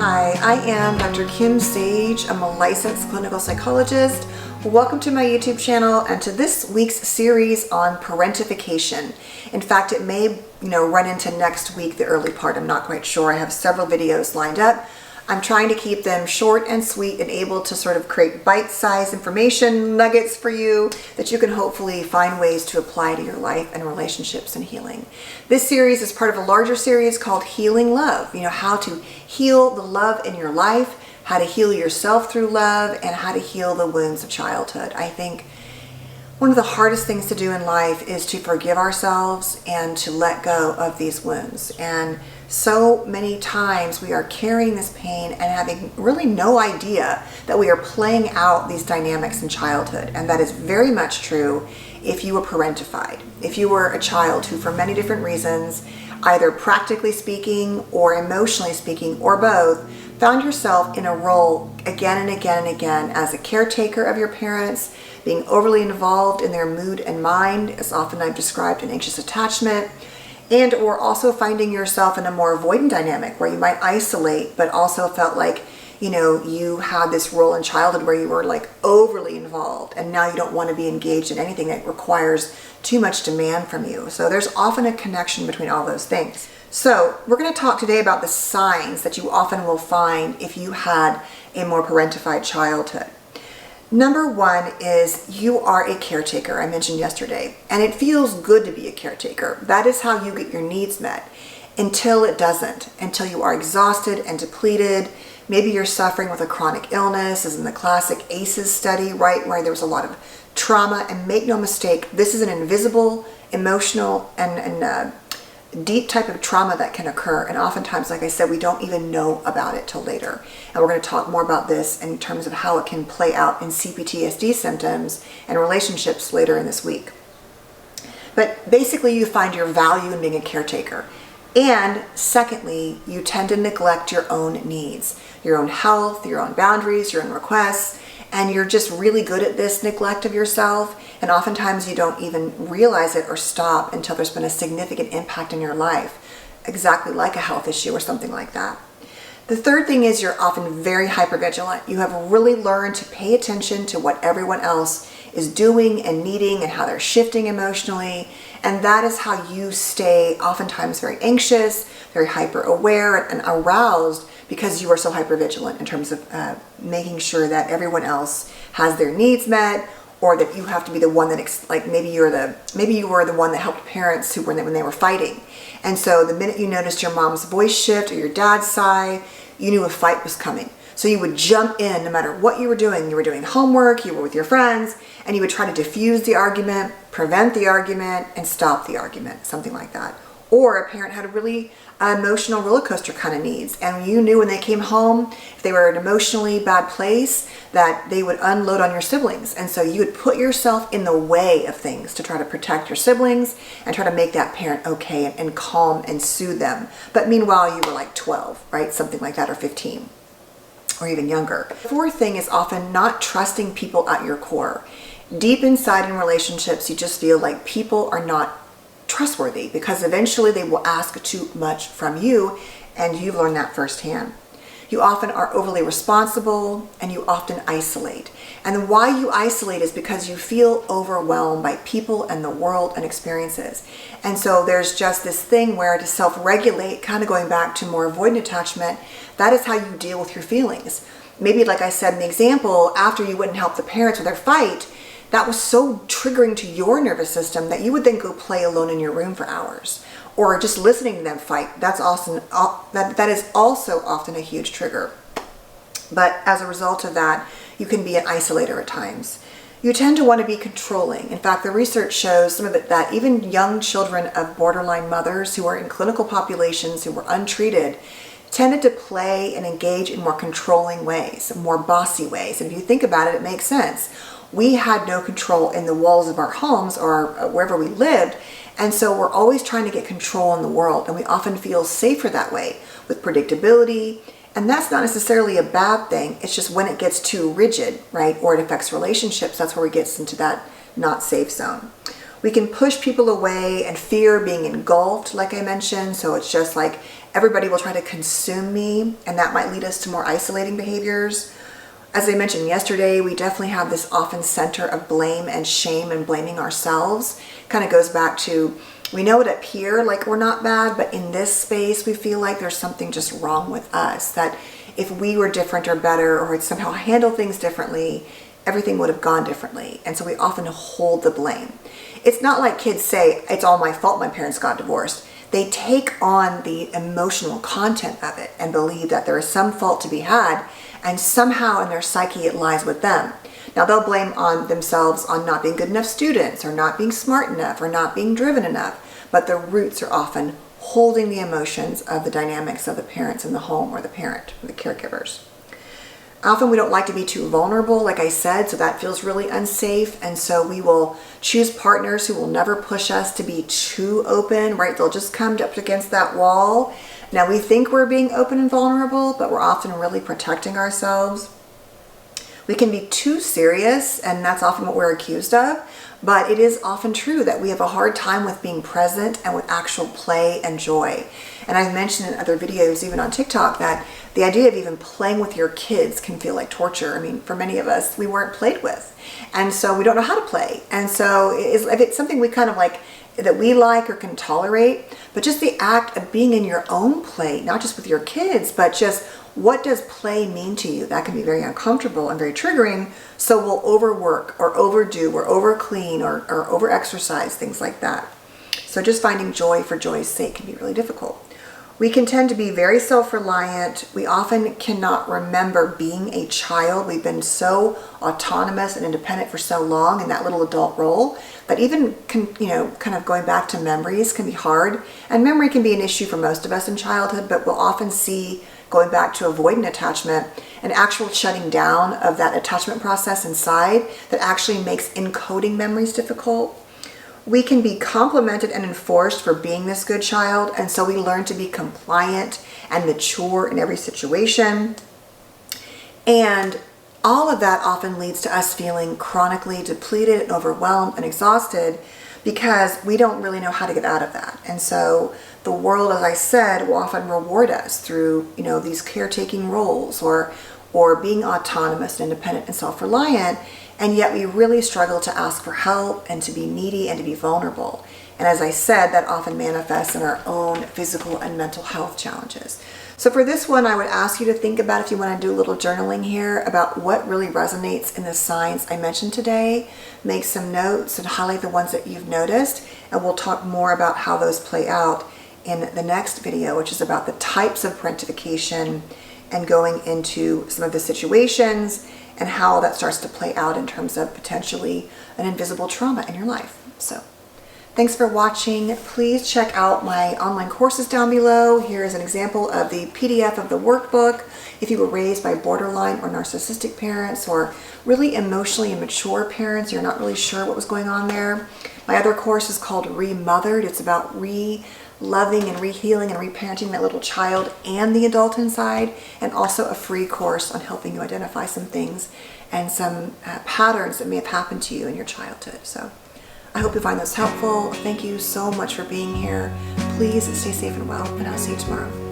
Hi, I am Dr. Kim Sage. I'm a licensed clinical psychologist. Welcome to my YouTube channel and to this week's series on parentification. In fact, it may run into next week, the early part. I'm not quite sure. I have several videos lined up. I'm trying to keep them short and sweet and able to sort of create bite-sized information nuggets for you that you can hopefully find ways to apply to your life and relationships and healing. This series is part of a larger series called Healing Love. How to heal the love in your life, how to heal yourself through love, and how to heal the wounds of childhood. I think one of the hardest things to do in life is to forgive ourselves and to let go of these wounds. And so many times we are carrying this pain and having really no idea that we are playing out these dynamics in childhood. And that is very much true if you were parentified. If you were a child who, for many different reasons, either practically speaking or emotionally speaking or both, found yourself in a role again and again and again as a caretaker of your parents, being overly involved in their mood and mind, as often I've described an anxious attachment, and or also finding yourself in a more avoidant dynamic where you might isolate, but also felt like, you had this role in childhood where you were like overly involved and now you don't want to be engaged in anything that requires too much demand from you. So there's often a connection between all those things. So we're going to talk today about the signs that you often will find if you had a more parentified childhood. Number one is you are a caretaker, I mentioned yesterday, and it feels good to be a caretaker. That is how you get your needs met until it doesn't, until you are exhausted and depleted. Maybe you're suffering with a chronic illness, as in the classic ACEs study, right, where there was a lot of trauma. And make no mistake, this is an invisible, emotional, and deep type of trauma that can occur. And oftentimes, like I said, we don't even know about it till later. And we're going to talk more about this in terms of how it can play out in CPTSD symptoms and relationships later in this week. But basically, you find your value in being a caretaker. And secondly, you tend to neglect your own needs, your own health, your own boundaries, your own requests, and you're just really good at this neglect of yourself. And oftentimes you don't even realize it or stop until there's been a significant impact in your life, exactly like a health issue or something like that. The third thing is you're often very hypervigilant. You have really learned to pay attention to what everyone else is doing and needing and how they're shifting emotionally. And that is how you stay oftentimes very anxious, very hyper aware and aroused because you are so hypervigilant in terms of making sure that everyone else has their needs met, or that you have to be the one that, maybe you were the one that helped parents when they were fighting. And so the minute you noticed your mom's voice shift or your dad's sigh, you knew a fight was coming. So you would jump in no matter what you were doing. You were doing homework, you were with your friends, and you would try to diffuse the argument, prevent the argument, and stop the argument, something like that. Or a parent had a really emotional roller coaster kind of needs, and you knew when they came home, if they were in an emotionally bad place, that they would unload on your siblings. And so you would put yourself in the way of things to try to protect your siblings and try to make that parent okay and calm and soothe them. But meanwhile, you were like 12, right? Something like that, or 15. Or even younger. The fourth thing is often not trusting people at your core. Deep inside in relationships, you just feel like people are not trustworthy because eventually they will ask too much from you, and you've learned that firsthand. You often are overly responsible and you often isolate. And why you isolate is because you feel overwhelmed by people and the world and experiences. And so there's just this thing where to self-regulate, kind of going back to more avoidant attachment, that is how you deal with your feelings. Maybe, like I said in the example, after you wouldn't help the parents with their fight, that was so triggering to your nervous system that you would then go play alone in your room for hours. Or just listening to them fight, that is also often a huge trigger. But as a result of that, you can be an isolator at times. You tend to want to be controlling. In fact, the research shows some of it that even young children of borderline mothers who are in clinical populations who were untreated tended to play and engage in more controlling ways, more bossy ways. And if you think about it, it makes sense. We had no control in the walls of our homes or wherever we lived. And so we're always trying to get control in the world. And we often feel safer that way with predictability. And that's not necessarily a bad thing. It's just when it gets too rigid, right? Or it affects relationships, that's where we get into that not safe zone. We can push people away and fear being engulfed, like I mentioned. So it's just like everybody will try to consume me, and that might lead us to more isolating behaviors. As I mentioned yesterday, we definitely have this often center of blame and shame and blaming ourselves. Kind of goes back to, we know it up here, like we're not bad, but in this space, we feel like there's something just wrong with us, that if we were different or better or had somehow handled things differently, everything would have gone differently. And so we often hold the blame. It's not like kids say, it's all my fault my parents got divorced. They take on the emotional content of it and believe that there is some fault to be had, and somehow in their psyche it lies with them. Now they'll blame on themselves on not being good enough students or not being smart enough or not being driven enough, but the roots are often holding the emotions of the dynamics of the parents in the home or the parent or the caregivers. Often we don't like to be too vulnerable, like I said, so that feels really unsafe. And so we will choose partners who will never push us to be too open, right? They'll just come up against that wall. Now we think we're being open and vulnerable, but we're often really protecting ourselves. We can be too serious, and that's often what we're accused of. But it is often true that we have a hard time with being present and with actual play and joy. And I've mentioned in other videos, even on TikTok, that the idea of even playing with your kids can feel like torture. I mean, for many of us, we weren't played with. And so we don't know how to play. And so if it's something we kind of like, that we like or can tolerate, but just the act of being in your own play, not just with your kids, but just what does play mean to you? That can be very uncomfortable and very triggering. So we'll overwork or overdo or overclean or overexercise, things like that. So just finding joy for joy's sake can be really difficult. We can tend to be very self-reliant. We often cannot remember being a child. We've been so autonomous and independent for so long in that little adult role that even, kind of going back to memories can be hard. And memory can be an issue for most of us in childhood, but we'll often see, going back to avoidant attachment, an actual shutting down of that attachment process inside that actually makes encoding memories difficult. We can be complimented and enforced for being this good child, and so we learn to be compliant and mature in every situation. And all of that often leads to us feeling chronically depleted and overwhelmed and exhausted because we don't really know how to get out of that. And so the world, as I said, will often reward us through, these caretaking roles or being autonomous and independent and self-reliant. And yet we really struggle to ask for help and to be needy and to be vulnerable. And as I said, that often manifests in our own physical and mental health challenges. So for this one, I would ask you to think about, if you want to do a little journaling here, about what really resonates in the signs I mentioned today. Make some notes and highlight the ones that you've noticed. And we'll talk more about how those play out in the next video, which is about the types of parentification and going into some of the situations and how that starts to play out in terms of potentially an invisible trauma in your life. So thanks for watching. Please check out my online courses down below. Here's an example of the PDF of the workbook. If you were raised by borderline or narcissistic parents, or really emotionally immature parents, you're not really sure what was going on there. My other course is called Remothered. It's about loving and rehealing and reparenting that little child and the adult inside, and also a free course on helping you identify some things and some patterns that may have happened to you in your childhood. So I hope you find this helpful. Thank you so much for being here. Please stay safe and well, and I'll see you tomorrow.